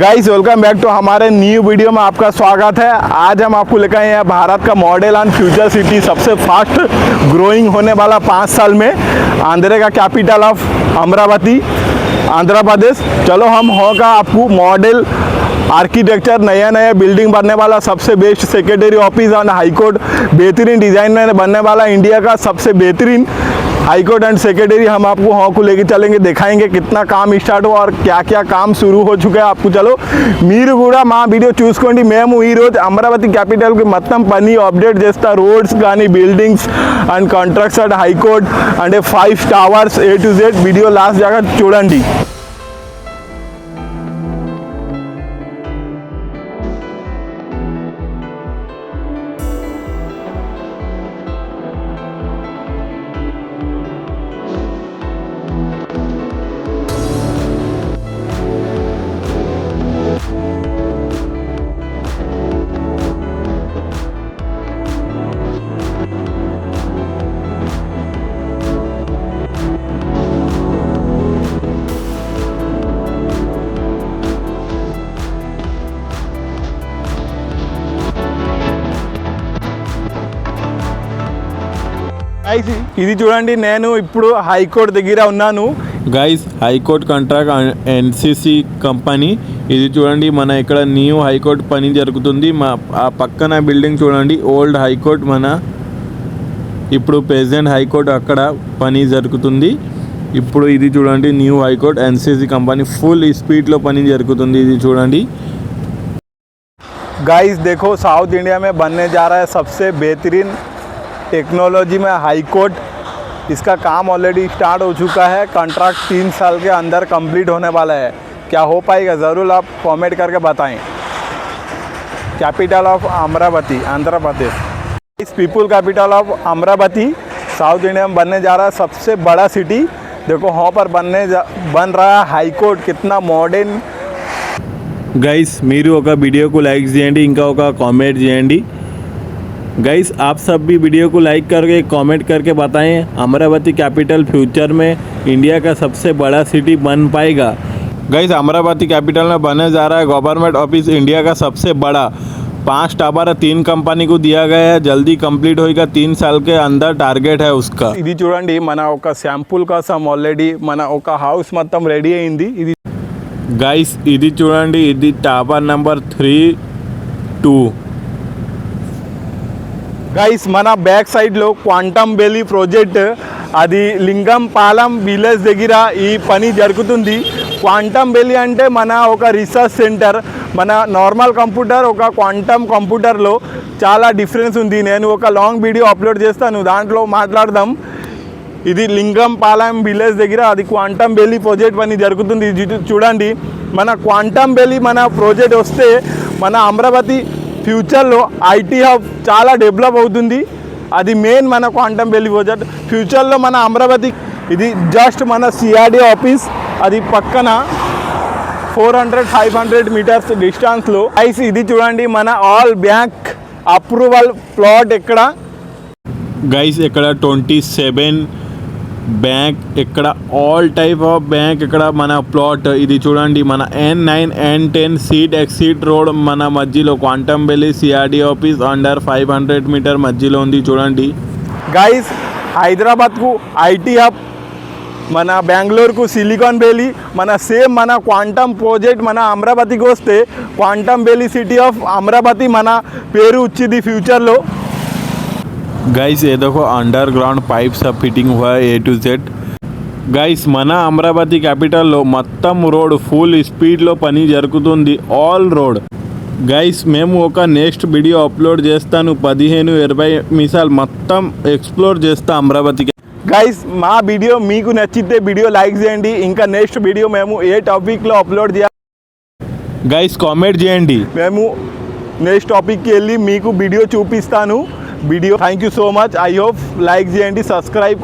Guys welcome back to हमारे new video में आपका स्वागत है। आज हम आपको लेकर आए हैं भारत का मॉडल एंड फ्यूचर सिटी, सबसे फास्ट ग्रोइंग होने वाला 5 साल में आंध्र का कैपिटल ऑफ अमरावती, आंध्र प्रदेश। चलो हम होगा आपको मॉडल आर्किटेक्चर, नया नया बिल्डिंग बनने वाला, सबसे best secretary office and high court, बेहतरीन डिज़ाइन में बनने वाला इंडिया का सबसे बेहतरीन हाई कोर्ट एंड सेक्रेटरी हम आपको हाँ को लेके चलेंगे, दिखाएंगे कितना काम स्टार्ट हुआ और क्या क्या काम शुरू हो चुका है आपको। चलो మీరు కూడా మా వీడియో చూసుకోండి। మేము ఈరోజు అమరావతి క్యాపిటల్కి మొత్తం పని అప్డేట్ చేస్తా, రోడ్స్ కానీ బిల్డింగ్స్ అండ్ కన్స్ట్రక్షన్ హైకోర్ట్ అంటే 5 towers A to Z video last దాకా చూడండి। ఇది చూడండి, నేను ఇప్పుడు హైకోర్టు దగ్గర ఉన్నాను guys. High court contract NCC company ఇది చూడండి, మన ఇక్కడ న్యూ హైకోర్టు పని జరుగుతుంది। ఆ పక్కన బిల్డింగ్ చూడండి, ఓల్డ్ హైకోర్టు, మన ఇప్పుడు ప్రెసిడెంట్ హైకోర్టు అక్కడ పని జరుగుతుంది। ఇప్పుడు ఇది చూడండి new high court NCC company full స్పీడ్లో పని జరుగుతుంది। ఇది చూడండి गाइस, देखो साउथ इंडिया में बनने जा रहा है सबसे बेहतरीन टेक्नोलॉजी में हाई कोर्ट। इसका काम ऑलरेडी स्टार्ट हो चुका है, कॉन्ट्रैक्ट 3 साल के अंदर कंप्लीट होने वाला है। क्या हो पाएगा ज़रूर आप कमेंट करके बताएं। कैपिटल ऑफ अमरावती, आंध्र प्रदेश, इस people capital of Amravati south India में बनने जा रहा है सबसे बड़ा सिटी। देखो वहाँ पर बन रहा है हाई कोर्ट, कितना मॉडर्न। గైస్ మీరు ఒక वीडियो को लाइक చేయండి, ఇంకా ఒక కామెంట్ చేయండి। गाइस आप सब भी वीडियो को लाइक करके कमेंट करके बताएं, अमरावती कैपिटल फ्यूचर में इंडिया का सबसे बड़ा सिटी बन पाएगा। गाइस अमरावती कैपिटल में बनने जा रहा है गवर्नमेंट ऑफिस, इंडिया का सबसे बड़ा। 5 टावर 3 कंपनी को दिया गया है, जल्दी कंप्लीट होगा, 3 साल के अंदर टारगेट है उसका। ఇది చూడండి, మన ఒక శాంపుల్ కోసం ఆల్రెడీ మన ఒక హౌస్ మొత్తం రెడీ అయింది। ఇది गाइस ఇది చూడండి, ఇది टावर नंबर 3-2। గైస్ మన బ్యాక్ సైడ్లో క్వాంటమ్ వ్యాలీ ప్రాజెక్ట్, అది లింగంపాలెం విలేజ్ దగ్గర ఈ పని జరుగుతుంది। క్వాంటమ్ వ్యాలీ అంటే మన ఒక రీసెర్చ్ సెంటర్, మన నార్మల్ కంప్యూటర్ ఒక క్వాంటమ్ కంప్యూటర్లో చాలా డిఫరెన్స్ ఉంది। నేను ఒక లాంగ్ వీడియో అప్లోడ్ చేస్తాను, దాంట్లో మాట్లాడదాం। ఇది లింగంపాలెం విలేజ్ దగ్గర అది క్వాంటమ్ వ్యాలీ ప్రాజెక్ట్ పని జరుగుతుంది। ఇది చూడండి, మన క్వాంటమ్ వ్యాలీ మన ప్రాజెక్ట్ వస్తే మన అమరావతి ఫ్యూచర్లో ఐటీ హబ్ చాలా డెవలప్ అవుతుంది। అది మెయిన్ మన క్వాంటమ్ వ్యాలీ ప్రాజెక్ట్ ఫ్యూచర్లో మన అమరావతి। ఇది జస్ట్ మన సిఆర్డీ ఆఫీస్, అది పక్కన 400-500 మీటర్స్ డిస్టెన్స్లో। ఐసి ఇది చూడండి, మన ఆల్ బ్యాంక్ అప్రూవల్ ప్లాట్ ఎక్కడ గైస్, ఇక్కడ 27 బ్యాంక్, ఇక్కడ ఆల్ టైప్ ఆఫ్ బ్యాంక్, ఇక్కడ మన ప్లాట్। ఇది చూడండి, మన N9 N10 seat exit road మన మధ్యలో, quantum valley CRD office under 500 meter మధ్యలో ఉంది చూడండి। గైస్ హైదరాబాద్కు ఐటీ హబ్, మన బెంగళూరుకు సిలికాన్ వ్యాలీ, మన సేమ్ మన క్వాంటమ్ ప్రాజెక్ట్ మన అమరావతికి వస్తే quantum valley city of Amaravati మన పేరు వచ్చింది ఫ్యూచర్లో। गाइस ये देखो अंडरग्राउंड पाइप सब फिटिंग हुआ है A to Z। गाइस మన అమరావతి క్యాపిటల్లో మొత్తం రోడ్ ఫుల్ స్పీడ్లో పని జరుగుతుంది, ఆల్ రోడ్। గైస్ మేము ఒక నెక్స్ట్ వీడియో అప్లోడ్ చేస్తాను, 15-20 నిమిషాలు మొత్తం ఎక్స్ప్లోర్ చేస్తా అమరావతికి। గైస్ మా వీడియో మీకు నచ్చితే వీడియో లైక్ చేయండి, ఇంకా నెక్స్ట్ వీడియో మేము ఏ టాపిక్లో అప్లోడ్ చేయాలి గైస్ కామెంట్ చేయండి, మేము నెక్స్ట్ టాపిక్కి వెళ్ళి మీకు వీడియో చూపిస్తాను। Video thank you so much. I hope like చేయండి, सब्सक्राइब